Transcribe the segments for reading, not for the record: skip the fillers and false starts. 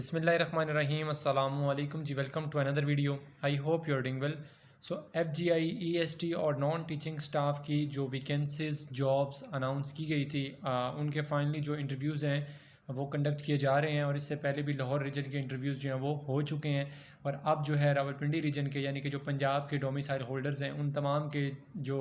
बिस्मिल्लाहिर्रहमानिर्रहीम अस्सलामु अलैकुम जी। Welcome to another video. I hope you are doing well. So FGI EST और नॉन टीचिंग स्टाफ की जो वैकेंसीज जॉब्स अनाउंस की गई थी, उनके फाइनली जो इंटरव्यूज़ हैं वो कंडक्ट किए जा रहे हैं। और इससे पहले भी लाहौर रीजन के इंटरव्यूज़ जो हैं वो हो चुके हैं। और अब जो है रावलपिंडी रीजन के यानी कि जो पंजाब के डोमिसाइल होल्डर्स हैं उन तमाम के जो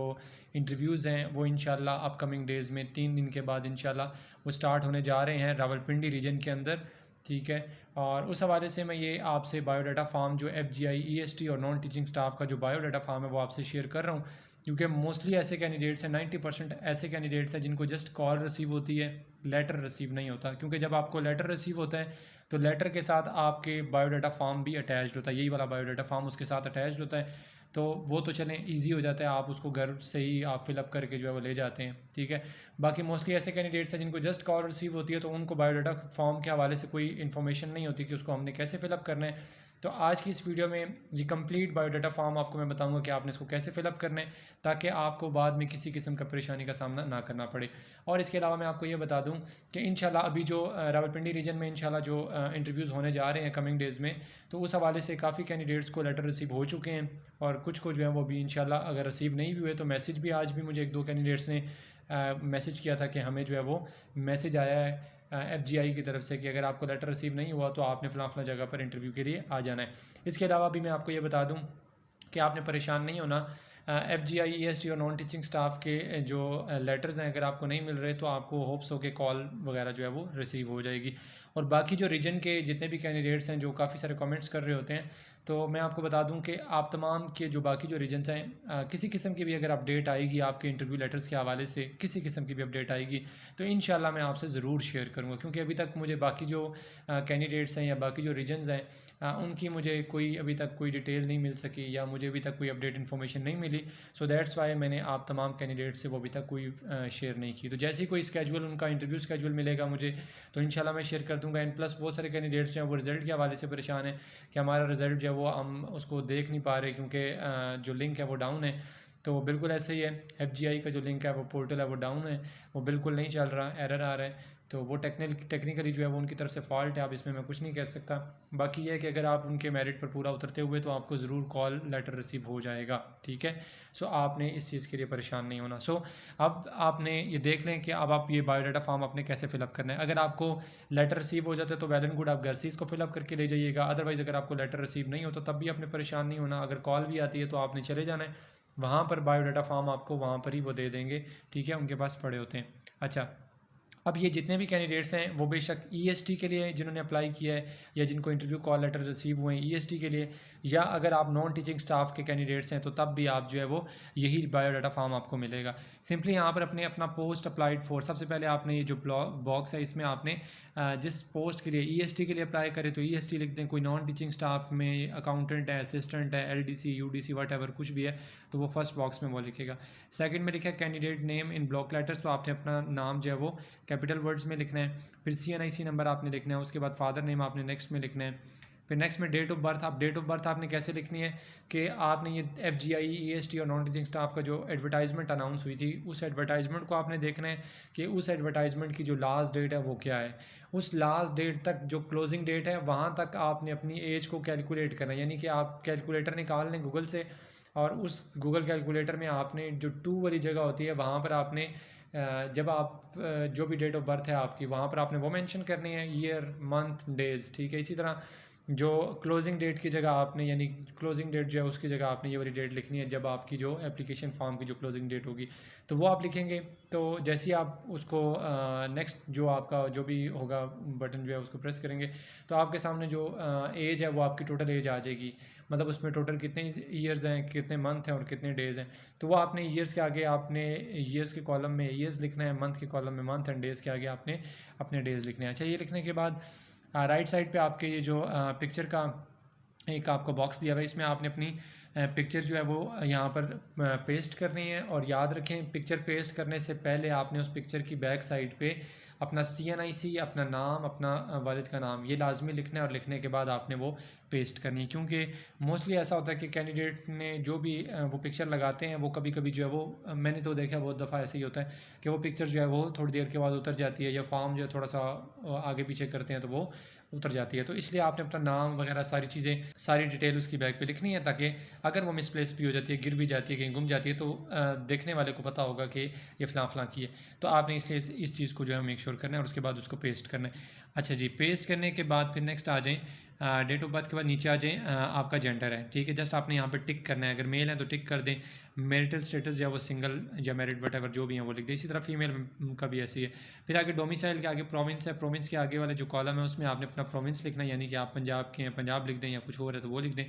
इंटरव्यूज़ हैं वो इंशाल्लाह अपकमिंग डेज़ में 3 दिन के बाद इंशाल्लाह वो स्टार्ट होने जा रहे हैं रावलपिंडी रीजन के अंदर। ठीक है। और उस हवाले से मैं ये आपसे बायोडाटा फार्म जो FGI EST और नॉन टीचिंग स्टाफ का जो बायोडाटा फार्म है वो आपसे शेयर कर रहा हूँ, क्योंकि मोस्टली ऐसे कैंडिडेट्स हैं, 90% ऐसे कैंडिडेट्स हैं जिनको जस्ट कॉल रिसीव होती है, लेटर रिसीव नहीं होता। क्योंकि जब आपको लेटर रिसीव होता है तो लेटर के साथ आपके बायोडाटा फार्म भी अटैच्ड होता है, यही वाला बायोडाटा फार्म उसके साथ अटैच्ड होता है। तो वो तो चलें ईजी हो जाता है, आप उसको घर से ही आप फिलअप करके जो है वो ले जाते हैं। ठीक है। बाकी मोस्टली ऐसे कैंडिडेट्स हैं जिनको जस्ट कॉल रिसीव होती है तो उनको बायोडाटा फॉर्म के हवाले से कोई इन्फॉर्मेशन नहीं होती कि उसको हमने कैसे फिलअप करना है। तो आज की इस वीडियो में जी कंप्लीट बायोडाटा फॉर्म आपको मैं बताऊंगा कि आपने इसको कैसे फिलअप करना है, ताकि आपको बाद में किसी किस्म का परेशानी का सामना ना करना पड़े। और इसके अलावा मैं आपको ये बता दूं कि इंशाल्लाह अभी जो रावलपिंडी रीजन में इंशाल्लाह जो इंटरव्यूज़ होने जा रहे हैं कमिंग डेज़ में, तो उस हवाले से काफ़ी कैंडिडेट्स को लेटर रिसीव हो चुके हैं और कुछ को जो है वो भी इंशाल्लाह अगर रिसीव नहीं भी हुए तो मैसेज भी आज भी मुझे 1-2 कैंडिडेट्स ने मैसेज किया था कि हमें जो है वो मैसेज आया है FGI की तरफ से कि अगर आपको लेटर रिसीव नहीं हुआ तो आपने फ़लाँ जगह पर इंटरव्यू के लिए आ जाना है। इसके अलावा भी मैं आपको ये बता दूं कि आपने परेशान नहीं होना। FGI EST और नॉन टीचिंग स्टाफ के जो लेटर्स हैं अगर आपको नहीं मिल रहे तो आपको होप्स हो के कॉल वगैरह जो है वो रिसीव हो जाएगी। और बाकी जो रीजन के जितने भी कैंडिडेट्स हैं जो काफ़ी सारे कमेंट्स कर रहे होते हैं, तो मैं आपको बता दूं कि आप तमाम के जो बाकी जो रीजन्स हैं किसी किस्म की भी अगर अपडेट आएगी आपके इंटरव्यू लेटर्स के हवाले से, किसी किस्म की भी अपडेट आएगी तो इंशाल्लाह मैं आपसे ज़रूर शेयर करूँगा। क्योंकि अभी तक मुझे बाकी जो कैंडिडेट्स हैं या बाकी जो रीजन्स हैं उनकी मुझे कोई अभी तक कोई डिटेल नहीं मिल सकी या मुझे अभी तक कोई अपडेट इन्फॉर्मेशन नहीं मिली। सो दैट्स वाई मैंने आप तमाम कैंडिडेट से वो अभी तक कोई शेयर नहीं की। तो जैसे ही कोई स्केजूल उनका इंटरव्यू स्केजूल मिलेगा मुझे तो इंशाल्लाह मैं शेयर कर दूंगा। एंड प्लस बहुत सारे कैंडिडेट्स जो हैं वो रिज़ल्ट के हवाले से परेशान है कि हमारा रिज़ल्ट जो है वो हम उसको देख नहीं पा रहे क्योंकि जो लिंक है वो डाउन है। तो बिल्कुल ऐसे ही है, FGI का जो लिंक है वो पोर्टल है वो डाउन है, वो बिल्कुल नहीं चल रहा, एरर आ रहा है। तो वो टेक्निकली जो है वो उनकी तरफ से फॉल्ट है, अब इसमें मैं कुछ नहीं कह सकता। बाकी ये है कि अगर आप उनके मेरिट पर पूरा उतरते हुए तो आपको ज़रूर कॉल लेटर रिसीव हो जाएगा। ठीक है। सो आपने इस चीज़ के लिए परेशान नहीं होना। सो अब आपने ये देख लें कि अब आप ये बायोडाटा फॉर्म आपने कैसे फिलअप करना है। अगर आपको लेटर रिसीव हो जाता है तो वेल एंड गुड, आप घर से इसको फिलअप करके ले जाइएगा। अदरवाइज़ अगर आपको लेटर रिसीव नहीं होता तब भी आपने परेशान नहीं होना। अगर कॉल भी आती है तो आपने चले जाना है, वहाँ पर बायोडाटा फॉर्म आपको वहाँ पर ही वो दे देंगे। ठीक है, उनके पास पड़े होते हैं। अच्छा, अब ये जितने भी कैंडिडेट्स हैं वो बेशक EST के लिए जिन्होंने अप्लाई किया है या जिनको इंटरव्यू कॉल लेटर रिसीव हुए हैं EST के लिए, या अगर आप नॉन टीचिंग स्टाफ के कैंडिडेट्स हैं तो तब भी आप जो है वो यही बायोडाटा फॉर्म आपको मिलेगा। सिंपली यहाँ पर अपने अपना पोस्ट अप्लाइड फॉर, सबसे पहले आपने ये जो बॉक्स है इसमें आपने जिस पोस्ट के लिए EST के लिए अप्लाई करें तो EST लिख दें। कोई नॉन टीचिंग स्टाफ में अकाउंटेंट है, असिस्टेंट है, LDC UDC वट एवर कुछ भी है तो वो फर्स्ट बॉक्स में वो लिखेगा। सेकंड में लिखा है candidate name in block letters, तो आपने अपना नाम जो है वो कैपिटल वर्ड्स में लिखना है। फिर CNIC नंबर आपने लिखना है, उसके बाद फादर नेम आपने नेक्स्ट में लिखना है। फिर नेक्स्ट में डेट ऑफ बर्थ, आप डेट ऑफ बर्थ आपने कैसे लिखनी है कि आपने ये FGI EST और नॉन टीचिंग स्टाफ का जो एडवर्टाइजमेंट अनाउंस हुई थी उस एडवर्टाइजमेंट को आपने देखना है कि उस एडवर्टाइजमेंट की जो लास्ट डेट है वो क्या है। उस लास्ट डेट तक जो क्लोजिंग डेट है वहाँ तक आपने अपनी एज को कैलकुलेट करना है, यानी कि आप कैलकुलेटर निकाल लें गूगल से और उस गूगल कैलकुलेटर में आपने जो 2 वाली जगह होती है वहाँ पर आपने जब आप जो भी डेट ऑफ बर्थ है आपकी वहाँ पर आपने वो मेंशन करनी है, ईयर मंथ डेज़। ठीक है। इसी तरह जो क्लोजिंग डेट की जगह आपने, यानी क्लोजिंग डेट जो है उसकी जगह आपने ये वाली डेट लिखनी है जब आपकी जो एप्लीकेशन फॉर्म की जो क्लोजिंग डेट होगी तो वो आप लिखेंगे। तो जैसे ही आप उसको नेक्स्ट जो आपका जो भी होगा बटन जो है उसको प्रेस करेंगे तो आपके सामने जो एज है वो आपकी टोटल एज आ जाएगी, मतलब उसमें टोटल कितने ईयर्स हैं, कितने मंथ हैं और कितने डेज़ हैं। तो वो आपने ईयर्स के आगे आपने ईयर्स के कॉलम में ईयर्स लिखना है, मंथ के कॉलम में मंथ एंड डेज़ के आगे आपने अपने डेज़ लिखने हैं। अच्छा, ये लिखने के बाद राइट साइड पे आपके ये जो पिक्चर का एक आपको बॉक्स दिया हुआ है, इसमें आपने अपनी पिक्चर जो है वो यहाँ पर पेस्ट करनी है। और याद रखें पिक्चर पेस्ट करने से पहले आपने उस पिक्चर की बैक साइड पे अपना CNIC, अपना नाम, अपना वालिद का नाम ये लाजमी लिखना है और लिखने के बाद आपने वो पेस्ट करनी है। क्योंकि मोस्टली ऐसा होता है कि कैंडिडेट ने जो भी वो पिक्चर लगाते हैं वो कभी कभी जो है वो मैंने तो देखा बहुत दफ़ा ऐसे ही होता है कि वो पिक्चर जो है वो थोड़ी देर के बाद उतर जाती है या फॉर्म जो है थोड़ा सा आगे पीछे करते हैं तो वो उतर जाती है। तो इसलिए आपने अपना नाम वगैरह सारी चीज़ें, सारी डिटेल उसकी बैग पे लिखनी है, ताकि अगर वो मिसप्लेस भी हो जाती है, गिर भी जाती है, कहीं गुम जाती है, तो देखने वाले को पता होगा कि ये फ़लाँ फ़लाँ की है। तो आपने इसलिए इस चीज़ को जो है मेक श्योर करना है और उसके बाद उसको पेस्ट करना है। अच्छा जी, पेस्ट करने के बाद फिर नेक्स्ट आ जाएँ, डेट ऑफ बर्थ के बाद नीचे आ जाएँ, आपका जेंडर है, ठीक है। जस्ट आपने यहाँ पे टिक करना है, अगर मेल है तो टिक कर दें, मैरिटल स्टेटस या वो सिंगल या मैरिड वट एवर जो भी है वो लिख दें। इसी तरह फीमेल का भी ऐसी है। फिर आगे डोमिसाइल के आगे प्रोविंस है, प्रोविंस के आगे वाले जो कॉलम है उसमें आपने अपना प्रोविंस लिखना है, यानी कि आप पंजाब के हैं पंजाब लिख दें, या कुछ और है तो वो लिख दें।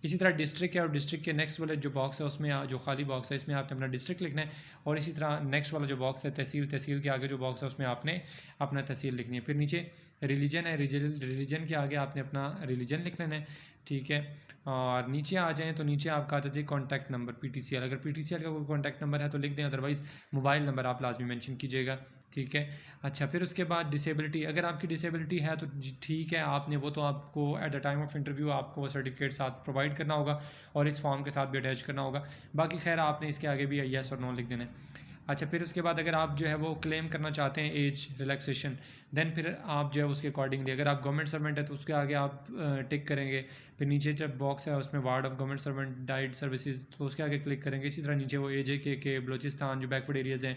इसी तरह डिस्ट्रिक्ट है, और डिस्ट्रिक्ट के नेक्स्ट वाला जो बॉक्स है उसमें जो खाली बॉक्स है इसमें आपने अपना डिस्ट्रिक्ट लिखना है। और इसी तरह नेक्स्ट वाला जो बॉक्स है तहसील, तहसील के आगे जो बॉक्स है उसमें आपने अपना तहसील लिखनी है। फिर नीचे रिलीजन है, रिलीजन के आगे आपने अपना रिलीजन लिख लेना है, ठीक है। और नीचे आ जाएँ तो नीचे आपका आ जाता है कॉन्टैक्ट नंबर PTCL, अगर PTCL का कोई कॉन्टैक्ट नंबर है तो लिख दें, अदरवाइज़ मोबाइल नंबर आप लाजमी मेंशन कीजिएगा, ठीक है। अच्छा, फिर उसके बाद डिसेबिलिटी, अगर आपकी डिसेबिलिटी है तो ठीक है, आपने वो तो आपको at the time of interview आपको वो सर्टिफिकेट साथ प्रोवाइड करना होगा और इस फॉर्म के साथ भी अटैच करना होगा। बाकी खैर आपने इसके आगे भी येस और नो लिख देना है। अच्छा, फिर उसके बाद अगर आप जो है वो क्लेम करना चाहते हैं एज रिलैक्सेशन, देन फिर आप जो है उसके अकॉर्डिंगली, अगर आप गवर्नमेंट सर्वेंट है तो उसके आगे आप टिक करेंगे। फिर नीचे जब बॉक्स है उसमें ward of government servant died services, तो उसके आगे क्लिक करेंगे। इसी तरह नीचे वो AJK के बलोचिस्तान जो बैकवर्ड एरियाज़ हैं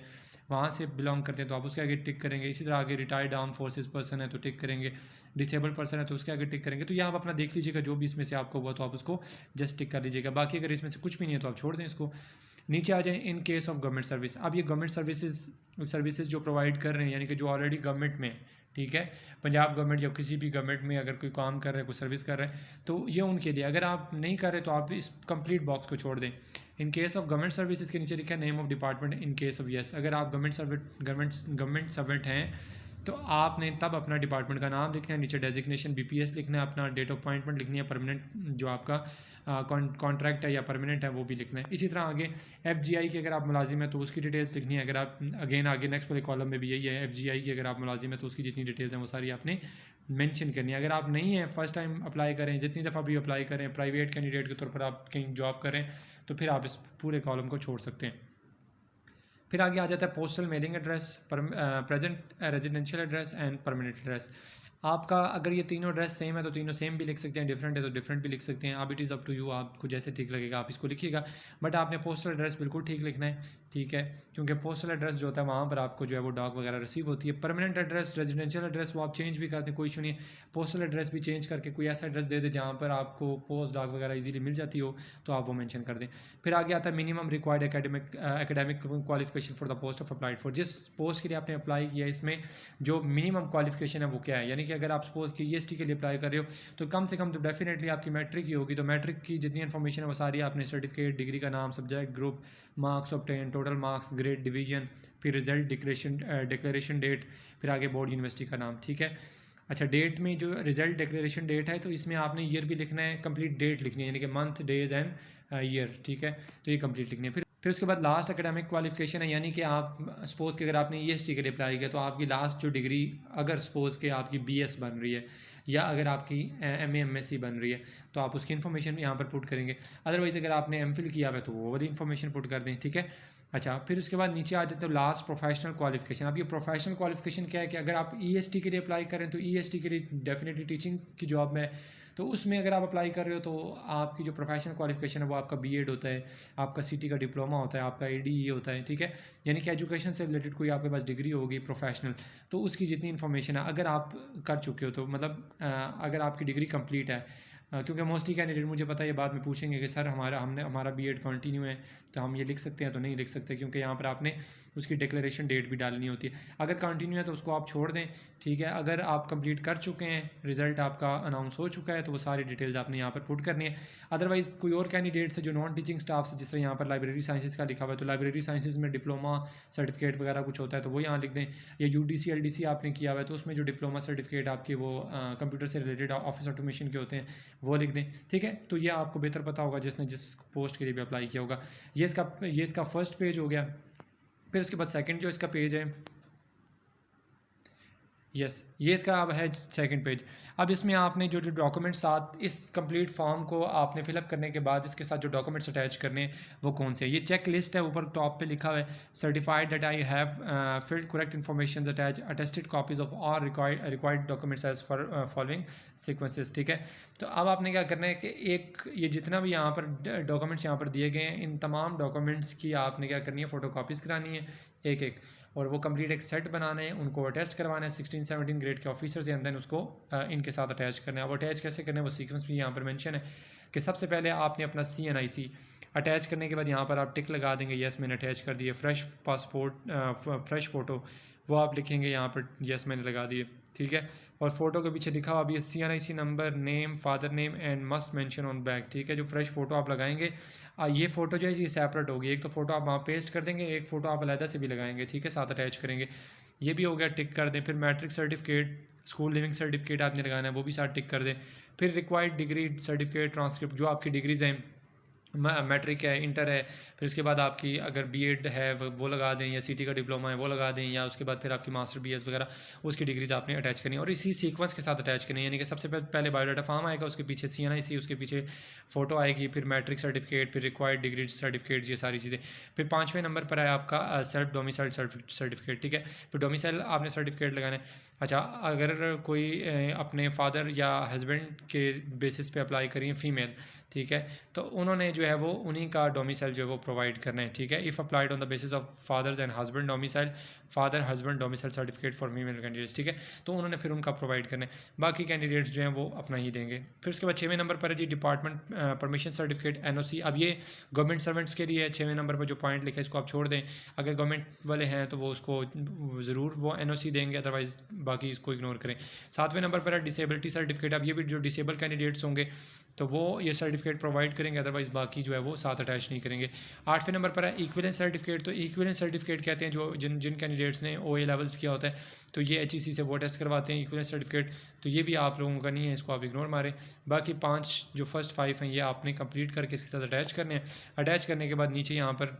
वहाँ से बिलोंग करते हैं तो आप उसके आगे टिक करेंगे। इसी तरह आगे रिटायर्ड आर्म फोर्सेज पर्सन है तो टिक करेंगे, डिसेबल पर्सन है तो उसके आगे टिक करेंगे। तो ये आप अपना देख लीजिएगा, जो भी इसमें से आपको हुआ तो आप उसको जस्ट टिक कर लीजिएगा। बाकी अगर इसमें से कुछ भी नहीं है तो आप छोड़ दें इसको। नीचे आ जाएँ in case of government service, अब ये गवर्नमेंट सर्विसेज जो प्रोवाइड कर रहे हैं, यानी कि जो ऑलरेडी गवर्नमेंट में, ठीक है, पंजाब गवर्नमेंट या किसी भी गवर्नमेंट में अगर कोई काम कर रहे हैं, कोई सर्विस कर रहे हैं तो ये उनके लिए। अगर आप नहीं कर रहे तो आप इस कंप्लीट बॉक्स को छोड़ दें। In case of government services के नीचे लिखा है name of department in case of yes, अगर आप गवर्नमेंट सर्वेंट हैं तो आपने तब अपना डिपार्टमेंट का नाम लिखना है, नीचे डेजिग्नेशन BPS लिखना है, अपना डेट ऑफ अपॉइंटमेंट लिखनी है, परमानेंट जो आपका कॉन्ट्रैक्ट है या परमानेंट है वो भी लिखना है। इसी तरह आगे FGI की अगर आप मुलाजिम है तो उसकी डिटेल्स लिखनी है। अगर आप अगेन आगे नेक्स्ट वाले कॉलम में भी यही है, FGI की अगर आप मुलाजिम है तो उसकी जितनी डिटेल्स हैं वो सारी आपने मेंशन करनी है। अगर आप नहीं हैं, फर्स्ट टाइम अप्लाई करें, जितनी दफ़ा भी अप्लाई करें, प्राइवेट कैंडिडेट के तौर पर आप कहीं जॉब करें तो फिर आप इस पूरे कॉलम को छोड़ सकते हैं। फिर आगे आ जाता है postal mailing address, present residential address and permanent address. आपका अगर ये तीनों एड्रेस सेम है तो तीनों सेम भी लिख सकते हैं, डिफरेंट है तो डिफरेंट भी लिख सकते हैं। अब it is up to you, आपको जैसे ठीक लगेगा आप इसको लिखिएगा, बट आपने पोस्टल एड्रेस बिल्कुल ठीक लिखना है, ठीक है, क्योंकि पोस्टल एड्रेस जो होता है वहाँ पर आपको जो है वो डॉक वगैरह रिसीव होती है। परमानेंट एड्रेस, रेजिडेंशियल एड्रेस वो आप चेंज भी करते हैं, कोई इशू नहीं है। पोस्टल एड्रेस भी चेंज करके कोई ऐसा एड्रेस दे दे जहाँ पर आपको पोस्ट डॉक वगैरह इजीली मिल जाती हो तो आप वो मेंशन कर दें। फिर आगे आता है minimum required academic qualification for the post of applied for, जिस पोस्ट के लिए आपने अप्लाई किया इसमें जो मिनिमम क्वालिफिकेशन है वो क्या है। यानी कि अगर आप सपोज कि EST के लिए अप्लाई कर रहे हो तो कम से कम तो डेफिनेटली आपकी मैट्रिक ही होगी, तो मैट्रिक की जितनी इन्फॉर्मेशन है वो सारी आपने सर्टिफिकेट, डिग्री का नाम, subject, group, marks obtain, total marks, grade, division, फिर रिजल्ट, डिक्लेरेशन डेट, फिर आगे बोर्ड यूनिवर्सिटी का नाम, ठीक है। अच्छा, डेट में जो रिजल्ट डिक्लेरेशन डेट है तो इसमें आपने ईयर भी लिखना है, कंप्लीट डेट लिखनी है, यानी कि मंथ, डेज एंड ईयर, ठीक है, तो ये कंप्लीट लिखनी है। फिर उसके बाद लास्ट एकेडमिक क्वालिफिकेशन है, यानी कि आप सपोज़ कि अगर आपने EST के लिए अप्लाई किया तो आपकी लास्ट जो डिग्री, अगर सपोज़ कि आपकी BS बन रही है या अगर आपकी MA MSc बन रही है तो आप उसकी इन्फॉर्मेशन यहाँ पर पुट करेंगे। अदरवाइज़ अगर आपने MPhil किया हुआ है तो वो वाली इन्फॉर्मेशन पुट कर दें, ठीक है। अच्छा, फिर उसके बाद नीचे आ जाते हो लास्ट प्रोफेशनल क्वालिफिकेशन। अब ये प्रोफेशनल क्वालिफिकेशन क्या है कि अगर आप EST के लिए अप्लाई करें तो EST के लिए डेफिनेटली टीचिंग की जॉब में, तो उसमें अगर आप अप्लाई कर रहे हो तो आपकी जो प्रोफेशनल क्वालिफिकेशन है वो आपका B.Ed होता है, आपका CT का डिप्लोमा होता है, आपका ADE होता है, ठीक है, यानी कि एजुकेशन से रिलेटेड कोई आपके पास डिग्री होगी प्रोफेशनल, तो उसकी जितनी इन्फॉर्मेशन है अगर आप कर चुके हो तो मतलब अगर आपकी डिग्री कंप्लीट है, क्योंकि मोस्टली कैंडिडेट मुझे पता है ये बाद में पूछेंगे कि सर हमारा B.Ed कंटिन्यू है तो हम ये लिख सकते हैं, तो नहीं लिख सकते क्योंकि यहाँ पर आपने उसकी डिक्लेरेशन डेट भी डालनी होती है। अगर कंटिन्यू है तो उसको आप छोड़ दें, ठीक है। अगर आप कंप्लीट कर चुके हैं, रिजल्ट आपका अनाउंस हो चुका है तो वो सारी डिटेल्स आपने यहाँ पर पुट करनी है। अदरवाइज़ कोई और कैंडिडेट्स है जो नॉन टीचिंग स्टाफ से, जिस तरह यहाँ पर लाइब्रेरी साइंसेज का लिखा हुआ है तो लाइब्रेरी साइंसेज में डिप्लोमा सर्टिफिकेट वगैरह कुछ होता है तो वो यहाँ लिख दें, या UDC LDC आपने किया हुआ है तो उसमें जो डिप्लोमा सर्टिफिकेट आपके वो कंप्यूटर से रिलेटेड ऑफिस ऑटोमेशन के होते हैं वो लिख दें, ठीक है। तो ये आपको बेहतर पता होगा जिसने जिस पोस्ट के लिए भी अप्लाई किया होगा। ये इसका फर्स्ट पेज हो गया। फिर उसके बाद सेकंड जो इसका पेज है, यस, ये इसका अब है सेकंड पेज। अब इसमें आपने जो जो डॉक्यूमेंट्स साथ इस कंप्लीट फॉर्म को आपने फिलअप करने के बाद इसके साथ जो डॉक्यूमेंट्स अटैच करने हैं वो कौन से हैं। ये चेक लिस्ट है, ऊपर टॉप पे लिखा हुआ है certified that I have filled correct information attach attested copies of all required documents as for following sequences. ठीक है, तो अब आपने क्या करना है कि एक ये जितना भी यहाँ पर डॉक्यूमेंट्स यहाँ पर दिए गए हैं इन तमाम डॉक्यूमेंट्स की आपने क्या करनी है, फ़ोटो कॉपीज़ करानी है एक एक, और वो कंप्लीट एक सेट बनाने हैं, उनको अटेस्ट करवाना है 16-17 ग्रेड के ऑफिसर्स एंड देन उसको इनके साथ अटैच करना है। वो अटैच कैसे करना है वो सीक्वेंस भी यहाँ पर मेंशन है कि सबसे पहले आपने अपना CNIC अटैच करने के बाद यहाँ पर आप टिक लगा देंगे, यस मैंने अटैच कर दिए। फ्रेश पासपोर्ट फ्रेश फ़ोटो वो आप लिखेंगे यहाँ पर, यस मैंने लगा दिए। ठीक है, और फोटो के पीछे लिखा हुआ अभी CNIC number, name, father name and must mention on back. ठीक है, जो फ्रेश फोटो आप लगाएंगे ये फ़ोटो जो है ये सेपरेट होगी, एक तो फ़ोटो आप वहाँ पेस्ट कर देंगे, एक फ़ोटो आप अलहदा से भी लगाएंगे। ठीक है, साथ अटैच करेंगे। ये भी हो गया, टिक कर दें। फिर matric certificate, school leaving certificate आपने लगाना है, वो भी साथ टिक कर दें। फिर रिक्वायर्ड डिग्री सर्टिफिकेट ट्रांसक्रिप्ट, जो आपकी डिग्रीज़ हैं, मैट्रिक है, इंटर है, फिर उसके बाद आपकी अगर BEd है वो लगा दें, या CT का डिप्लोमा है वो लगा दें, या उसके बाद फिर आपकी मास्टर BS वगैरह उसकी डिग्रीज आपने अटैच करनी है, और इसी सीक्वेंस के साथ अटैच करनी है। यानी कि सबसे पहले बायोडाटा फॉर्म आएगा, उसके पीछे CNIC, उसके पीछे फ़ोटो आएगी, फिर मैट्रिक सर्टिफिकेट, फिर रिक्वायर्ड डिग्री सर्टिफिकेट, ये सारी चीज़ें। फिर 5वें नंबर पर है आपका सेल्फ डोमिसाइल सर्टिफिकेट। ठीक है, फिर डोमिसाइल आपने सर्टिफिकेट लगाना है। अच्छा, अगर कोई अपने फादर या हस्बैंड के बेसिस पे अप्लाई करिए फ़ीमेल, ठीक है, तो उन्होंने जो है वो उन्हीं का डोमिसाइल जो है वो प्रोवाइड करना है। ठीक है, if applied on the basis of father's and husband domicile, father husband domicile certificate for female candidates. ठीक है, तो उन्होंने फिर उनका प्रोवाइड करना है, बाकी कैंडिडेट्स जो हैं वो अपना ही देंगे। फिर उसके बाद 6वें नंबर पर है जी डिपार्टमेंट परमिशन सर्टिफिकेट NOC। अब ये गवर्नमेंट सर्वेंट्स के लिए है। 6वें नंबर पर जो पॉइंट लिखा है इसको आप छोड़ दें, अगर गवर्नमेंट वाले हैं तो वो उसको ज़रूर वो NOC देंगे, अदरवाइज़ बाकी इसको इग्नोर करें। 7वें नंबर पर है डिसेबिलिटी सर्टिफिकेट। अब ये भी जो डिसेबल कैंडिडेट्स होंगे तो वो ये सर्टिफिकेट प्रोवाइड करेंगे, अदरवाइज़ बाकी जो है वो साथ अटैच नहीं करेंगे। 8वें नंबर पर है इक्विवेलेंस सर्टिफिकेट। तो इक्विवेलेंस सर्टिफिकेट कहते हैं जो जिन कैंडिडेट्स ने OA लेवल्स किया होता है तो ये HEC से वो टेस्ट करवाते हैं इक्विवेलेंस सर्टिफिकेट, तो ये भी आप लोगों का नहीं है, इसको आप इग्नोर मारें। बाकी 5 जो फर्स्ट 5 हैं ये आपने कंप्लीट करके इसके साथ अटैच करने हैं। अटैच करने के बाद नीचे यहाँ पर,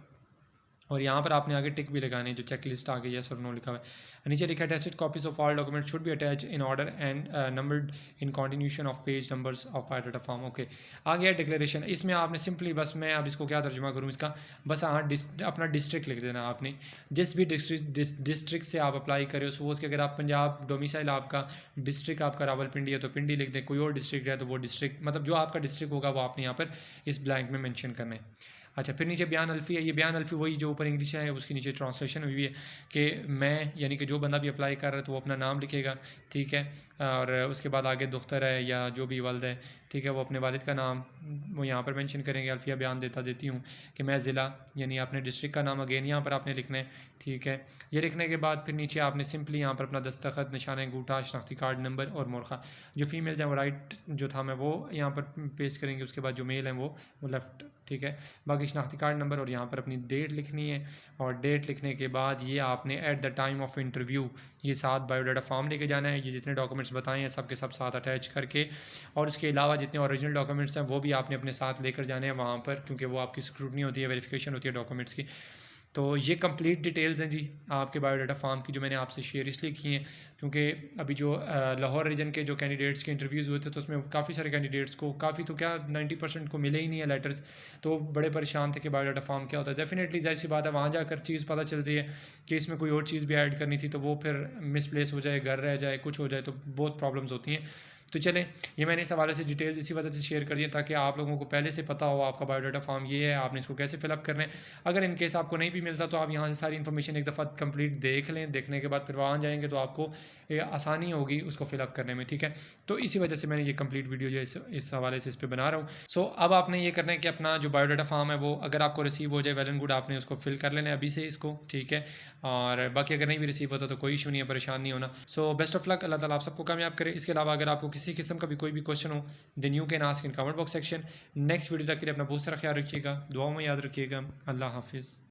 और यहाँ पर आपने आगे टिक भी लगाने हैं, जो चेक लिस्ट आ गई है सर नो लिखा हुआ है। नीचे लिखा है tested copies of all document should be attach in order and numbered in continuation of page numbers of biodata form. Okay, आ गया डिक्लेरेशन। इसमें आपने सिंपली बस मैं अब इसको क्या तर्जुमा करूँ इसका, बस हाँ अपना डिस्ट्रिक्ट लिख देना आपने, जिस भी डिस्ट्रिक्ट से आप अप्लाई करें। सपोज कि अगर आप पंजाब डोमिसाइल आपका डिस्ट्रिक्ट आपका रावलपिंडी है तो पिंडी लिख दें, कोई और डिस्ट्रिक्ट है तो वो डिस्ट्रिक्ट, मतलब जो आपका डिस्ट्रिक्ट होगा वो आपने यहाँ पर इस ब्लैंक में मैंशन करना है। अच्छा, फिर नीचे बयान अल्फ़ी है। ये बयान अल्फ़ी वही जो ऊपर इंग्लिश है उसकी नीचे ट्रांसलेशन हुई है कि मैं, यानी कि जो बंदा भी अप्लाई कर रहा है तो वो अपना नाम लिखेगा। ठीक है, और उसके बाद आगे दुख्तर है या जो भी वालिद है, ठीक है, वो अपने वालिद का नाम वो यहाँ पर मेंशन करेंगे। अल्फ़िया बयान देती हूँ कि मैं ज़िला, यानी अपने डिस्ट्रिक्ट का नाम अगेन यहाँ पर आपने लिखना है। ठीक है, ये लिखने के बाद फिर नीचे आपने सिंपली यहाँ पर अपना दस्तखत, निशान अंगूठा, शनाख्ती कार्ड नंबर और मोरखा, जो फीमेल्स हैं वो राइट जो था मैं वो यहाँ पर पेस्ट करेंगे, उसके बाद जो मेल हैं वो लेफ़्ट। ठीक है, बाकी शनाख्ती कार्ड नंबर और यहाँ पर अपनी डेट लिखनी है, और डेट लिखने के बाद ये आपने at the time of interview ये साथ बायोडाटा फॉर्म लेके जाना है। ये जितने डॉक्यूमेंट्स बताए हैं सब के सब साथ अटैच करके, और इसके अलावा जितने ओरिजिनल डॉक्यूमेंट्स हैं वो भी आपने अपने साथ लेकर जाने हैं वहाँ पर, क्योंकि वो आपकी स्क्रूटनी होती है, वेरिफिकेशन होती है डॉक्यूमेंट्स की। तो ये कंप्लीट डिटेल्स हैं जी आपके बायोडाटा फॉर्म की, जो मैंने आपसे शेयर इसलिए की हैं क्योंकि अभी जो लाहौर रीजन के जो कैंडिडेट्स के इंटरव्यूज़ हुए थे तो उसमें काफ़ी सारे कैंडिडेट्स को, काफ़ी तो क्या 90% को मिले ही नहीं है लेटर्स, तो बड़े परेशान थे कि बायोडाटा फॉर्म क्या होता है। डेफिनेटली जाहिर सी बात है, वहाँ जाकर चीज़ पता चलती है कि इसमें कोई और चीज़ भी ऐड करनी थी तो वो फिर मिसप्लेस हो जाए, घर रह जाए, कुछ हो जाए, तो बहुत प्रॉब्लम्स होती हैं। तो चलें, ये मैंने इस हवाले से डिटेल्स इसी वजह से शेयर कर दिया ताकि आप लोगों को पहले से पता हो आपका बायोडाटा फॉर्म ये है, आपने इसको कैसे फिलअप करना है। अगर इन केस आपको नहीं भी मिलता तो आप यहाँ से सारी इन्फॉर्मेशन एक दफ़ा कंप्लीट देख लें, देखने के बाद फिर वहाँ जाएंगे तो आपको आसानी होगी उसको फिलअप करने में। ठीक है, तो इसी वजह से मैंने ये कंप्लीट वीडियो जो इस हवाले से इस पर बना रहा हूँ। सो अब आपने ये करना है कि अपना जो बायोडाटा फॉर्म है वो अगर आपको रिसीव हो जाए वेल एंड गुड, आपने उसको फिल कर लेना है अभी से इसको। ठीक है, और बाकी अगर नहीं भी रिसीव होता तो कोई इशू नहीं है, परेशान नहीं होना। सो बेस्ट ऑफ लक, अल्लाह ताला आप सबको कामयाब करे। इसके अलावा अगर आपको किसी किस्म का भी कोई भी क्वेश्चन हो then you can ask in comment box section. Next video तक के लिए अपना बहुत सारा ख्याल रखिएगा, दुआओं में याद रखिएगा। अल्लाह हाफिज़।